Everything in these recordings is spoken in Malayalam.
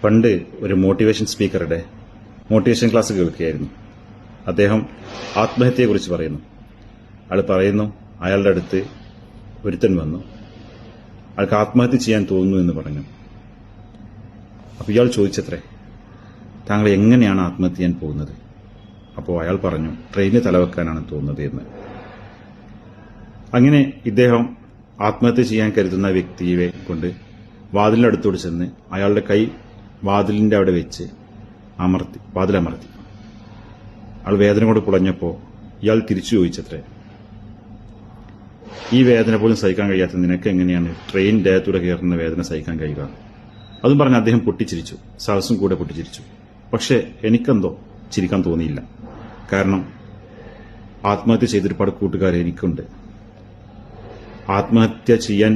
പണ്ട് ഒരു മോട്ടിവേഷൻ സ്പീക്കറുടെ മോട്ടിവേഷൻ ക്ലാസ് കേൾക്കുകയായിരുന്നു. അദ്ദേഹം ആത്മഹത്യയെക്കുറിച്ച് പറയുന്നു. അയാൾ പറയുന്നു, അയാളുടെ അടുത്ത് ഒരുത്തൻ വന്നു, അയാൾക്ക് ആത്മഹത്യ ചെയ്യാൻ തോന്നുന്നു എന്ന് പറഞ്ഞു. അപ്പോൾ ഇയാൾ ചോദിച്ചത്രേ, താങ്കൾ എങ്ങനെയാണ് ആത്മഹത്യ ചെയ്യാൻ പോകുന്നത്? അപ്പോൾ അയാൾ പറഞ്ഞു, ട്രെയിന് തലവെക്കാനാണ് തോന്നുന്നത് എന്ന്. അങ്ങനെ ഇദ്ദേഹം ആത്മഹത്യ ചെയ്യാൻ കരുതുന്ന വ്യക്തിയെ കൊണ്ട് വാതിലിന്റെ അടുത്തോട് ചെന്ന് അയാളുടെ കൈ വാതിലിന്റെ അവിടെ വെച്ച് വാതിലമർത്തി. അയാൾ വേദന കൊണ്ട് പുളഞ്ഞപ്പോൾ ഇയാൾ തിരിച്ചു ചോദിച്ചത്രേ, ഈ വേദന പോലും സഹിക്കാൻ കഴിയാത്ത നിനക്ക് എങ്ങനെയാണ് ട്രെയിൻ ദേഹത്തൂടെ കയറുന്ന വേദന സഹിക്കാൻ കഴിയുക? അതും പറഞ്ഞ് അദ്ദേഹം പൊട്ടിച്ചിരിച്ചു, സഹസും കൂടെ പൊട്ടിച്ചിരിച്ചു. പക്ഷേ എനിക്കെന്തോ ചിരിക്കാൻ തോന്നിയില്ല. കാരണം ആത്മഹത്യ ചെയ്തൊരുപാട് കൂട്ടുകാർ എനിക്കുണ്ട്. ആത്മഹത്യ ചെയ്യാൻ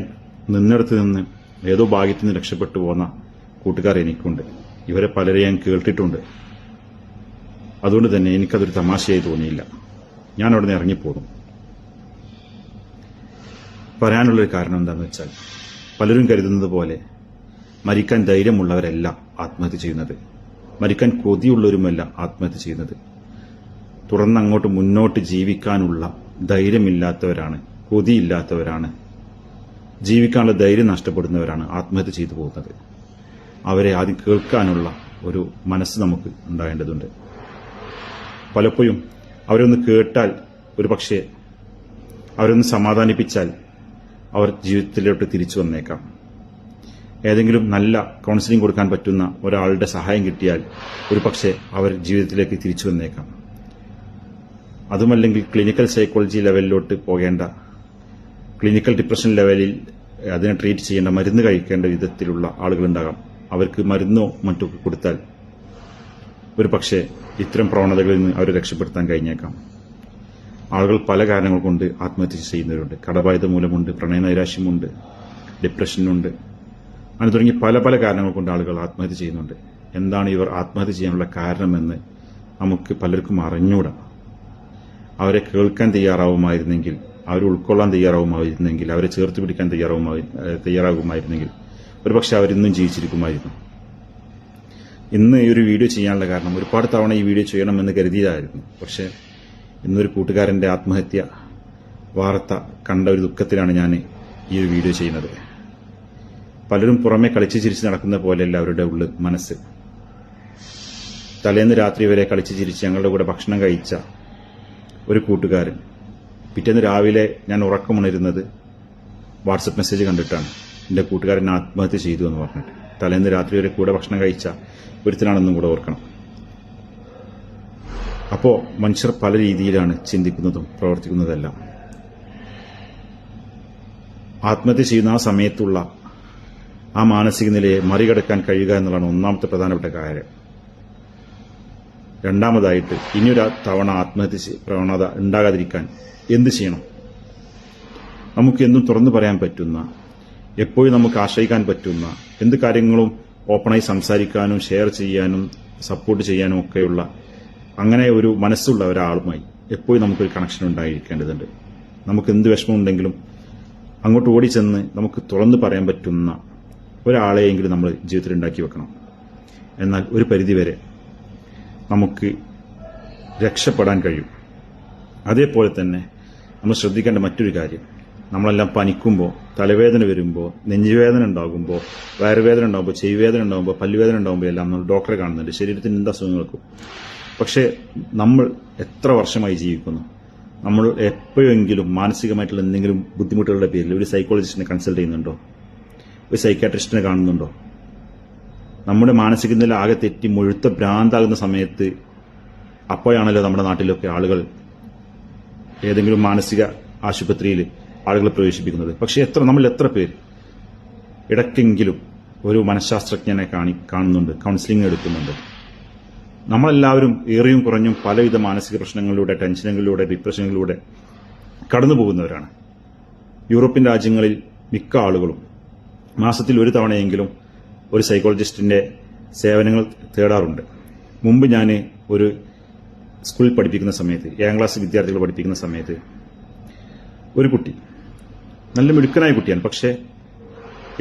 നിന്നിടത്ത് നിന്ന് ഏതോ ഭാഗ്യത്തിൽ നിന്ന് രക്ഷപ്പെട്ടു പോകുന്ന കൂട്ടുകാർ എനിക്കുണ്ട്. ഇവരെ പലരെ ഞാൻ കേട്ടിട്ടുണ്ട്. അതുകൊണ്ട് തന്നെ എനിക്കതൊരു തമാശയായി തോന്നിയില്ല. ഞാൻ അവിടെ നിന്ന് ഇറങ്ങിപ്പോന്നു. പറയാനുള്ളൊരു കാരണം എന്താണെന്ന് വെച്ചാൽ, പലരും കരുതുന്നത് പോലെ മരിക്കാൻ ധൈര്യമുള്ളവരല്ല ആത്മഹത്യ ചെയ്യുന്നത്, മരിക്കാൻ കൊതിയുള്ളവരുമല്ല ആത്മഹത്യ ചെയ്യുന്നത്. തുടർന്നങ്ങോട്ട് മുന്നോട്ട് ജീവിക്കാനുള്ള ധൈര്യമില്ലാത്തവരാണ്, കൊതിയില്ലാത്തവരാണ്, ജീവിക്കാനുള്ള ധൈര്യം നഷ്ടപ്പെടുന്നവരാണ് ആത്മഹത്യ ചെയ്തു പോകുന്നത്. അവരെ ആദ്യം കേൾക്കാനുള്ള ഒരു മനസ്സ് നമുക്ക് ഉണ്ടാകേണ്ടതുണ്ട്. പലപ്പോഴും അവരൊന്ന് കേട്ടാൽ, ഒരു പക്ഷേ അവരൊന്ന് സമാധാനിപ്പിച്ചാൽ അവർ ജീവിതത്തിലോട്ട് തിരിച്ചു വന്നേക്കാം. ഏതെങ്കിലും നല്ല കൗൺസിലിംഗ് കൊടുക്കാൻ പറ്റുന്ന ഒരാളുടെ സഹായം കിട്ടിയാൽ ഒരു പക്ഷേ അവർ ജീവിതത്തിലേക്ക് തിരിച്ചു വന്നേക്കാം. അതുമല്ലെങ്കിൽ ക്ലിനിക്കൽ സൈക്കോളജി ലെവലിലോട്ട് പോകേണ്ട, ക്ലിനിക്കൽ ഡിപ്രഷൻ ലെവലിൽ അതിനെ ട്രീറ്റ് ചെയ്യേണ്ട, മരുന്ന് കഴിക്കേണ്ട വിധത്തിലുള്ള ആളുകളുണ്ടാകാം. അവർക്ക് മരുന്നോ മറ്റോ കൊടുത്താൽ ഒരു പക്ഷേ ഇത്തരം പ്രവണതകളിൽ നിന്ന് അവരെ രക്ഷപ്പെടുത്താൻ കഴിഞ്ഞേക്കാം. ആളുകൾ പല കാരണങ്ങൾ കൊണ്ട് ആത്മഹത്യ ചെയ്യുന്നവരുണ്ട്. കടബാധ്യത മൂലമുണ്ട്, പ്രണയനൈരാശ്യമുണ്ട്, ഡിപ്രഷനുണ്ട്, അങ്ങനെ തുടങ്ങി പല പല കാരണങ്ങൾ കൊണ്ട് ആളുകൾ ആത്മഹത്യ ചെയ്യുന്നുണ്ട്. എന്താണ് ഇവർ ആത്മഹത്യ ചെയ്യാനുള്ള കാരണമെന്ന് നമുക്ക് പലർക്കും അറിഞ്ഞൂടാ. അവരെ കേൾക്കാൻ തയ്യാറാവുമായിരുന്നെങ്കിൽ, അവരെ ഉൾക്കൊള്ളാൻ തയ്യാറാവുമായിരുന്നെങ്കിൽ, അവരെ ചേർത്ത് പിടിക്കാൻ തയ്യാറാകുമായിരുന്നെങ്കിൽ ഒരുപക്ഷെ അവരിന്നും ജീവിച്ചിരിക്കുമായിരുന്നു. ഇന്ന് ഈ ഒരു വീഡിയോ ചെയ്യാനുള്ള കാരണം, ഒരുപാട് തവണ ഈ വീഡിയോ ചെയ്യണമെന്ന് കരുതിയതായിരുന്നു. പക്ഷേ ഇന്നൊരു കൂട്ടുകാരന്റെ ആത്മഹത്യ വാർത്ത കണ്ട ഒരു ദുഃഖത്തിലാണ് ഞാൻ ഈ ഒരു വീഡിയോ ചെയ്യുന്നത്. പലരും പുറമെ കളിച്ചു ചിരിച്ച് നടക്കുന്ന പോലെയല്ല അവരുടെ ഉള്ളിൽ മനസ്സ്. തലേന്ന് രാത്രി വരെ കളിച്ചു ചിരിച്ച് ഞങ്ങളുടെ കൂടെ ഭക്ഷണം കഴിച്ച ഒരു കൂട്ടുകാരൻ പിറ്റേന്ന് രാവിലെ ഞാൻ ഉറക്കമുണരുന്നത് വാട്സപ്പ് മെസ്സേജ് കണ്ടിട്ടാണ്. എൻ്റെ കൂട്ടുകാരൻ ആത്മഹത്യ ചെയ്തു എന്ന് പറഞ്ഞിട്ട്. തലേന്ന് രാത്രി വരെ കൂടെ ഭക്ഷണം കഴിച്ച ഒരുത്തനാണെന്നും കൂടെ ഓർക്കണം. അപ്പോൾ മനുഷ്യർ പല രീതിയിലാണ് ചിന്തിക്കുന്നതും പ്രവർത്തിക്കുന്നതെല്ലാം. ആത്മഹത്യ ചെയ്യുന്ന ആ സമയത്തുള്ള ആ മാനസിക നിലയെ മറികടക്കാൻ കഴിയുക എന്നുള്ളതാണ് ഒന്നാമത്തെ പ്രധാനപ്പെട്ട കാര്യം. രണ്ടാമതായിട്ട്, ഇനിയൊരു തവണ ആത്മഹത്യ പ്രവണത ഉണ്ടാകാതിരിക്കാൻ എന്ത് ചെയ്യണം? നമുക്ക് എന്തും തുറന്നു പറയാൻ പറ്റുന്ന, എപ്പോഴും നമുക്ക് ആശ്രയിക്കാൻ പറ്റുന്ന, എന്ത് കാര്യങ്ങളും ഓപ്പണായി സംസാരിക്കാനും ഷെയർ ചെയ്യാനും സപ്പോർട്ട് ചെയ്യാനും ഒക്കെയുള്ള അങ്ങനെ ഒരു മനസ്സുള്ള ഒരാളുമായി എപ്പോഴും നമുക്കൊരു കണക്ഷൻ ഉണ്ടായിരിക്കേണ്ടതുണ്ട്. നമുക്ക് എന്ത് വിഷമമുണ്ടെങ്കിലും അങ്ങോട്ട് ഓടിച്ചെന്ന് നമുക്ക് തുറന്നു പറയാൻ പറ്റുന്ന ഒരാളെയെങ്കിലും നമ്മൾ ജീവിതത്തിൽ ഉണ്ടാക്കി വെക്കണം. എന്നാൽ ഒരു പരിധിവരെ നമുക്ക് രക്ഷപ്പെടാൻ കഴിയും. അതേപോലെ തന്നെ നമ്മൾ ശ്രദ്ധിക്കേണ്ട മറ്റൊരു കാര്യം, നമ്മളെല്ലാം പനിക്കുമ്പോൾ, തലവേദന വരുമ്പോൾ, നെഞ്ചുവേദന ഉണ്ടാകുമ്പോൾ, വയറുവേദന ഉണ്ടാകുമ്പോൾ, ചെവിവേദന ഉണ്ടാകുമ്പോൾ, പല്ലുവേദന ഉണ്ടാകുമ്പോൾ എല്ലാം നമ്മൾ ഡോക്ടറെ കാണുന്നുണ്ട്, ശരീരത്തിന് എന്താ അസുഖങ്ങൾക്കും. പക്ഷേ നമ്മൾ എത്ര വർഷമായി ജീവിക്കുന്നു? നമ്മൾ എപ്പോഴെങ്കിലും മാനസികമായിട്ടുള്ള എന്തെങ്കിലും ബുദ്ധിമുട്ടുകളുടെ പേരിൽ ഒരു സൈക്കോളജിസ്റ്റിനെ കൺസൾട്ട് ചെയ്യുന്നുണ്ടോ? ഒരു സൈക്കാട്രിസ്റ്റിനെ കാണുന്നുണ്ടോ? നമ്മുടെ മാനസിക നില ആകെ തെറ്റി മുഴുത്ത ഭ്രാന്താകുന്ന സമയത്ത് അപ്പോഴാണല്ലോ നമ്മുടെ നാട്ടിലൊക്കെ ആളുകൾ ഏതെങ്കിലും മാനസിക ആശുപത്രിയിൽ ആളുകളെ പ്രവേശിപ്പിക്കുന്നത്. പക്ഷേ നമ്മൾ എത്ര പേര് ഇടയ്ക്കെങ്കിലും ഒരു മനഃശാസ്ത്രജ്ഞനെ കാണുന്നുണ്ട്, കൗൺസിലിംഗ് എടുക്കുന്നുണ്ട്? നമ്മളെല്ലാവരും ഏറിയും കുറഞ്ഞും പലവിധ മാനസിക പ്രശ്നങ്ങളിലൂടെ, ടെൻഷനുകളിലൂടെ, ഡിപ്രഷനുകളിലൂടെ കടന്നു പോകുന്നവരാണ്. യൂറോപ്യൻ രാജ്യങ്ങളിൽ മിക്ക ആളുകളും മാസത്തിൽ ഒരു തവണയെങ്കിലും ഒരു സൈക്കോളജിസ്റ്റിന്റെ സേവനങ്ങൾ തേടാറുണ്ട്. മുമ്പ് ഞാൻ ഒരു സ്കൂളിൽ പഠിപ്പിക്കുന്ന സമയത്ത്, 7ാം ക്ലാസ് വിദ്യാർത്ഥികൾ പഠിപ്പിക്കുന്ന സമയത്ത്, ഒരു കുട്ടി നല്ല മിടുക്കനായ കുട്ടിയാണ്. പക്ഷേ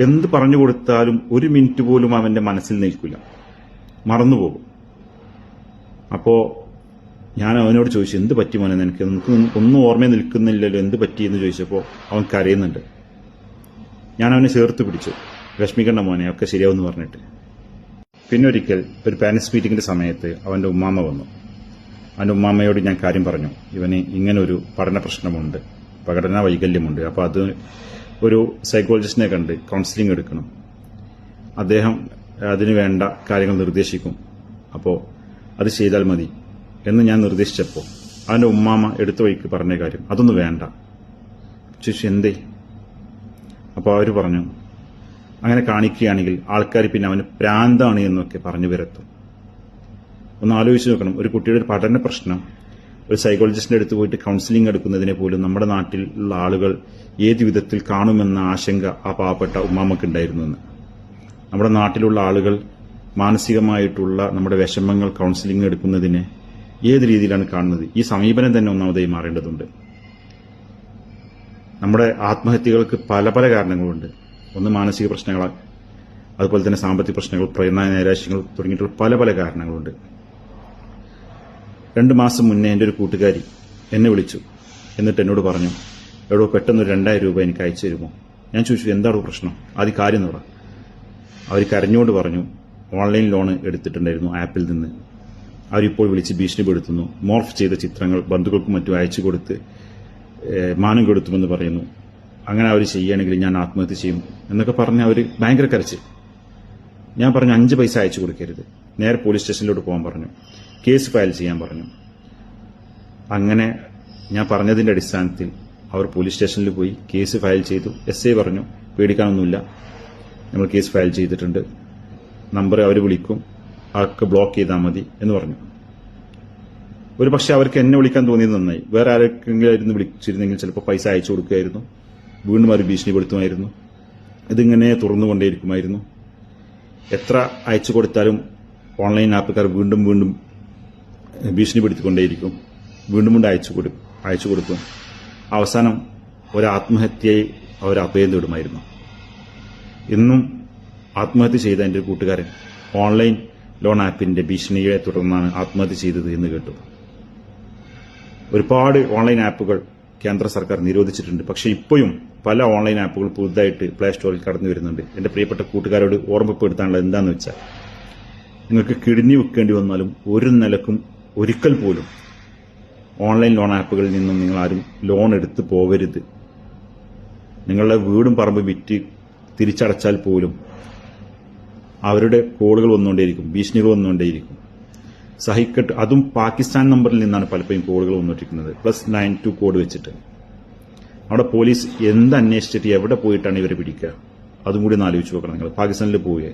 എന്ത് പറഞ്ഞു കൊടുത്താലും ഒരു മിനിറ്റ് പോലും അവന്റെ മനസ്സിൽ നിൽക്കില്ല, മറന്നുപോകും. അപ്പോ ഞാൻ അവനോട് ചോദിച്ചു, എന്ത് പറ്റി മോനെ, നിനക്ക് ഒന്നും ഓർമ്മ നിൽക്കുന്നില്ലല്ലോ, എന്ത് പറ്റി എന്ന് ചോദിച്ചപ്പോൾ അവൻ കരയുന്നുണ്ട്. ഞാൻ അവനെ ചേർത്ത് പിടിച്ചു, വിഷമിക്കണ്ട മോനെ, ഒക്കെ ശരിയാവെന്ന് പറഞ്ഞിട്ട്. പിന്നെ ഒരിക്കൽ ഒരു പാരന്റ്സ് മീറ്റിംഗിന്റെ സമയത്ത് അവന്റെ ഉമ്മാമ വന്നു. അവന്റെ ഉമ്മാമയോട് ഞാൻ കാര്യം പറഞ്ഞു, ഇവന് ഇങ്ങനൊരു പഠന പ്രശ്നമുണ്ട്, പഠന വൈകല്യമുണ്ട്, അപ്പോൾ അത് ഒരു സൈക്കോളജിസ്റ്റിനെ കണ്ട് കൗൺസിലിംഗ് എടുക്കണം, അദ്ദേഹം അതിന് വേണ്ട കാര്യങ്ങൾ നിർദ്ദേശിക്കും, അപ്പോൾ അത് ചെയ്താൽ മതി എന്ന് ഞാൻ നിർദ്ദേശിച്ചപ്പോൾ അവന്റെ ഉമ്മാമ എടുത്ത വഴിക്ക് പറഞ്ഞ കാര്യം, അതൊന്നും വേണ്ട. ചോദിച്ചു, എന്തേ? അപ്പോൾ അവർ പറഞ്ഞു, അങ്ങനെ കാണിക്കുകയാണെങ്കിൽ ആൾക്കാർ പിന്നെ അവന് പ്രാന്താണ് എന്നൊക്കെ പറഞ്ഞു വരത്തും. ഒന്ന് ആലോചിച്ച് നോക്കണം, ഒരു കുട്ടിയുടെ ഒരു പഠന പ്രശ്നം ഒരു സൈക്കോളജിസ്റ്റിന്റെ അടുത്ത് പോയിട്ട് കൗൺസിലിംഗ് എടുക്കുന്നതിനെ പോലും നമ്മുടെ നാട്ടിലുള്ള ആളുകൾ ഏത് വിധത്തിൽ കാണുമെന്ന ആശങ്ക ആ പാവപ്പെട്ട ഉമ്മാമക്കുണ്ടായിരുന്നു എന്ന്. നമ്മുടെ നാട്ടിലുള്ള ആളുകൾ മാനസികമായിട്ടുള്ള നമ്മുടെ വിഷമങ്ങൾ കൗൺസിലിംഗ് എടുക്കുന്നതിനെ ഏത് രീതിയിലാണ് കാണുന്നത്? ഈ സമീപനം തന്നെ ഒന്നാമതായി മാറേണ്ടതുണ്ട്. നമ്മുടെ ആത്മഹത്യകൾക്ക് പല പല കാരണങ്ങളുണ്ട്. ഒന്ന് മാനസിക പ്രശ്നങ്ങൾ, അതുപോലെ തന്നെ സാമ്പത്തിക പ്രശ്നങ്ങൾ, പ്രേരണ നൈരാശ്യങ്ങൾ തുടങ്ങിയിട്ടുള്ള പല പല കാരണങ്ങളുണ്ട്. 2 മാസം മുന്നേ എൻ്റെ ഒരു കൂട്ടുകാരി എന്നെ വിളിച്ചു. എന്നിട്ട് എന്നോട് പറഞ്ഞു, എവിടെ പെട്ടെന്ന് 2000 രൂപ എനിക്ക് അയച്ചു തരുമോ? ഞാൻ ചോദിച്ചു, എന്താണ് പ്രശ്നം, ആദ്യം കാര്യം എന്ന് പറ. അവർ കരഞ്ഞുകൊണ്ട് പറഞ്ഞു, ഓൺലൈൻ ലോൺ എടുത്തിട്ടുണ്ടായിരുന്നു ആപ്പിൽ നിന്ന്, അവരിപ്പോൾ വിളിച്ച് ഭീഷണിപ്പെടുത്തുന്നു, മോർഫ് ചെയ്ത ചിത്രങ്ങൾ ബന്ധുക്കൾക്കും മറ്റും അയച്ചു കൊടുത്ത് മാനം കൊടുത്തുമെന്ന് പറയുന്നു, അങ്ങനെ അവർ ചെയ്യുകയാണെങ്കിൽ ഞാൻ ആത്മഹത്യ ചെയ്യും എന്നൊക്കെ പറഞ്ഞ് അവർ ഭയങ്കര കരച്ച്. ഞാൻ പറഞ്ഞു, 5 പൈസ അയച്ചു കൊടുക്കരുത്, നേരെ പോലീസ് സ്റ്റേഷനിലോട്ട് പോകാൻ പറഞ്ഞു, കേസ് ഫയൽ ചെയ്യാൻ പറഞ്ഞു. അങ്ങനെ ഞാൻ പറഞ്ഞതിന്റെ അടിസ്ഥാനത്തിൽ അവർ പോലീസ് സ്റ്റേഷനിൽ പോയി കേസ് ഫയൽ ചെയ്തു. SI പറഞ്ഞു, പേടിക്കാനൊന്നുമില്ല, നമ്മൾ കേസ് ഫയൽ ചെയ്തിട്ടുണ്ട്, നമ്പർ അവർ വിളിക്കും, അവർക്ക് ബ്ലോക്ക് ചെയ്താൽ മതി എന്ന് പറഞ്ഞു. ഒരു പക്ഷെ അവർക്ക് എന്നെ വിളിക്കാൻ തോന്നിയത് നന്നായി. വേറെ ആരെങ്കിലും വിളിച്ചിരുന്നെങ്കിൽ ചിലപ്പോൾ പൈസ അയച്ചു കൊടുക്കുമായിരുന്നു, വീണ്ടും അവർ ഭീഷണിപ്പെടുത്തുമായിരുന്നു, ഇതിങ്ങനെ തുറന്നുകൊണ്ടേയിരിക്കുമായിരുന്നു. എത്ര അയച്ചു കൊടുത്താലും ഓൺലൈൻ ആപ്പുകാർ വീണ്ടും വീണ്ടും ഭീഷണിപ്പെടുത്തിക്കൊണ്ടേയിരിക്കും, വീണ്ടും വീണ്ടും അയച്ചു കൊടുക്കും. അവസാനം ഒരു ആത്മഹത്യയെ അവർ അഭയം തേടുമായിരുന്നു. ഇന്നും ആത്മഹത്യ ചെയ്ത എൻ്റെ ഒരു കൂട്ടുകാരൻ ഓൺലൈൻ ലോൺ ആപ്പിന്റെ ഭീഷണിയെ തുടർന്നാണ് ആത്മഹത്യ ചെയ്തത് എന്ന് കേട്ടു. ഒരുപാട് ഓൺലൈൻ ആപ്പുകൾ കേന്ദ്ര സർക്കാർ നിരോധിച്ചിട്ടുണ്ട്. പക്ഷേ ഇപ്പോഴും പല ഓൺലൈൻ ആപ്പുകൾ പുതുതായിട്ട് പ്ലേ സ്റ്റോറിൽ കടന്നു വരുന്നുണ്ട്. എൻ്റെ പ്രിയപ്പെട്ട കൂട്ടുകാരോട് ഓർമ്മപ്പെടുത്താനുള്ളത് എന്താണെന്ന് വെച്ചാൽ, നിങ്ങൾക്ക് കിഡ്നി വെക്കേണ്ടി വന്നാലും ഒരു നിലക്കും ഒരിക്കൽ പോലും ഓൺലൈൻ ലോൺ ആപ്പുകളിൽ നിന്നും നിങ്ങൾ ആരും ലോൺ എടുത്ത് പോവരുത്. നിങ്ങളുടെ വീടും പറമ്പ് വിറ്റ് തിരിച്ചടച്ചാൽ പോലും അവരുടെ കോളുകൾ വന്നുകൊണ്ടേയിരിക്കും, ഭീഷണികൾ വന്നുകൊണ്ടേയിരിക്കും. അതും പാകിസ്ഥാൻ നമ്പറിൽ നിന്നാണ് പലപ്പോഴും കോളുകൾ വന്നുകൊണ്ടിരിക്കുന്നത്, +92 കോഡ് വെച്ചിട്ട്. അവിടെ പോലീസ് എന്ത് അന്വേഷിച്ചിട്ട് എവിടെ പോയിട്ടാണ് ഇവരെ പിടിക്കുക? അതും കൂടി ഒന്ന് ആലോചിച്ച് നോക്കണം നിങ്ങൾ. പാകിസ്ഥാനിൽ പോവുകയെ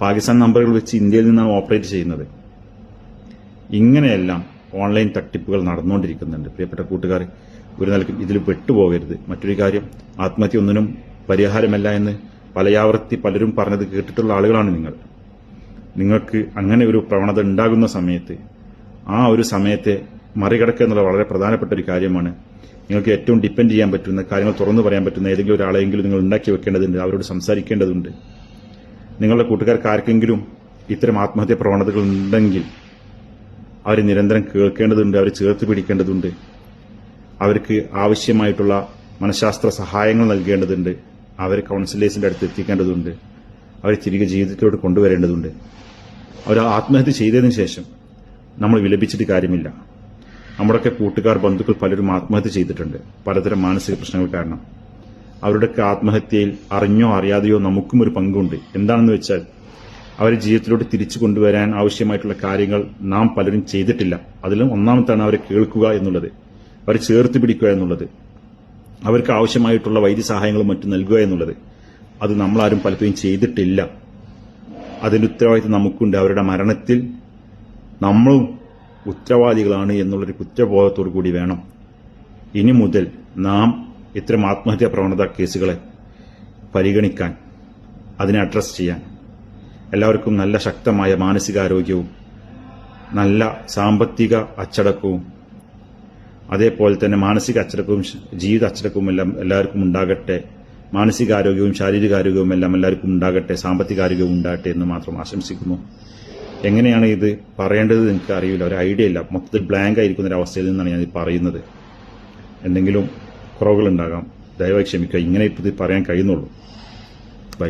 പാകിസ്ഥാൻ നമ്പറുകൾ വെച്ച് ഇന്ത്യയിൽ നിന്നാണ് ഓപ്പറേറ്റ് ചെയ്യുന്നത്. ഇങ്ങനെയെല്ലാം ഓൺലൈൻ തട്ടിപ്പുകൾ നടന്നുകൊണ്ടിരിക്കുന്നുണ്ട്. പ്രിയപ്പെട്ട കൂട്ടുകാർ, ഒരു നിലയ്ക്കും ഇതിൽ പെട്ടുപോകരുത്. മറ്റൊരു കാര്യം, ആത്മഹത്യ ഒന്നിനും പരിഹാരമല്ല എന്ന് പലയാവർത്തി പലരും പറഞ്ഞത് കേട്ടിട്ടുള്ള ആളുകളാണ് നിങ്ങൾ. നിങ്ങൾക്ക് അങ്ങനെ ഒരു പ്രവണത ഉണ്ടാകുന്ന സമയത്ത് ആ ഒരു സമയത്തെ മറികടക്കുക എന്നുള്ള വളരെ പ്രധാനപ്പെട്ട ഒരു കാര്യമാണ്. നിങ്ങൾക്ക് ഏറ്റവും ഡിപ്പെൻഡ് ചെയ്യാൻ പറ്റുന്ന കാര്യങ്ങൾ തുറന്നു പറയാൻ പറ്റുന്ന ഏതെങ്കിലും ഒരാളെങ്കിലും നിങ്ങൾ ഉണ്ടാക്കി വെക്കേണ്ടതുണ്ട്, അവരോട് സംസാരിക്കേണ്ടതുണ്ട്. നിങ്ങളുടെ കൂട്ടുകാർക്ക് ആർക്കെങ്കിലും ഇത്തരം ആത്മഹത്യാ പ്രവണതകൾ ഉണ്ടെങ്കിൽ അവരെ നിരന്തരം കേൾക്കേണ്ടതുണ്ട്, അവരെ ചേർത്ത് പിടിക്കേണ്ടതുണ്ട്, അവർക്ക് ആവശ്യമായിട്ടുള്ള മനഃശാസ്ത്ര സഹായങ്ങൾ നൽകേണ്ടതുണ്ട്, അവരെ കൗൺസിലേഴ്സിന്റെ അടുത്ത് എത്തിക്കേണ്ടതുണ്ട്, അവരെ തിരികെ ജീവിതത്തിലോട്ട് കൊണ്ടുവരേണ്ടതുണ്ട്. അവർ ആത്മഹത്യ ചെയ്തതിനു ശേഷം നമ്മൾ വിലപിച്ചിട്ട് കാര്യമില്ല. നമ്മുടെയൊക്കെ കൂട്ടുകാർ, ബന്ധുക്കൾ പലരും ആത്മഹത്യ ചെയ്തിട്ടുണ്ട് പലതരം മാനസിക പ്രശ്നങ്ങൾ കാരണം. അവരുടെയൊക്കെ ആത്മഹത്യയിൽ അറിഞ്ഞോ അറിയാതെയോ നമുക്കും ഒരു പങ്കുണ്ട്. എന്താണെന്ന് വെച്ചാൽ, അവരെ ജീവിതത്തിലോട്ട് തിരിച്ചു കൊണ്ടുവരാൻ ആവശ്യമായിട്ടുള്ള കാര്യങ്ങൾ നാം പലരും ചെയ്തിട്ടില്ല. അതിലും ഒന്നാമത്താണ് അവരെ കേൾക്കുക എന്നുള്ളത്, അവരെ ചേർത്ത് പിടിക്കുക എന്നുള്ളത്, അവർക്ക് ആവശ്യമായിട്ടുള്ള വൈദ്യസഹായങ്ങളും മറ്റും നൽകുക എന്നുള്ളത്. അത് നമ്മളാരും പലപ്പോഴും ചെയ്തിട്ടില്ല. അതിന്റെ ഉത്തരവാദിത്വം നമുക്കുണ്ട്. അവരുടെ മരണത്തിൽ നമ്മളും ഉത്തരവാദികളാണ് എന്നുള്ളൊരു കുറ്റബോധത്തോടു കൂടി വേണം ഇനി മുതൽ നാം ഇത്തരം ആത്മഹത്യാ പ്രവണത കേസുകളെ പരിഗണിക്കാൻ, അതിനെ അഡ്രസ് ചെയ്യാൻ. എല്ലാവർക്കും നല്ല ശക്തമായ മാനസികാരോഗ്യവും നല്ല സാമ്പത്തിക അച്ചടക്കവും അതേപോലെ തന്നെ മാനസിക അച്ചടക്കവും ജീവിത അച്ചടക്കവും എല്ലാം എല്ലാവർക്കും ഉണ്ടാകട്ടെ മാനസികാരോഗ്യവും ശാരീരികാരോഗ്യവും എല്ലാം എല്ലാവർക്കും ഉണ്ടാകട്ടെ, സാമ്പത്തികാരോഗ്യവും ഉണ്ടാകട്ടെ എന്ന് മാത്രം ആശംസിക്കുന്നു. എങ്ങനെയാണ് ഇത് പറയേണ്ടത് എനിക്ക് അറിയില്ല, ഒരു ഐഡിയ ഇല്ല. മൊത്തത്തിൽ ബ്ലാങ്ക് ആയിരിക്കുന്ന ഒരു അവസ്ഥയിൽ നിന്നാണ് ഞാൻ ഇത് പറയുന്നത്. എന്തെങ്കിലും കുറവുകളുണ്ടാകാം, ദയവായി ക്ഷമിക്കുക. ഇങ്ങനെ ഇപ്പോൾ ഇത് പറയാൻ കഴിയുന്നുള്ളൂ. ബൈ.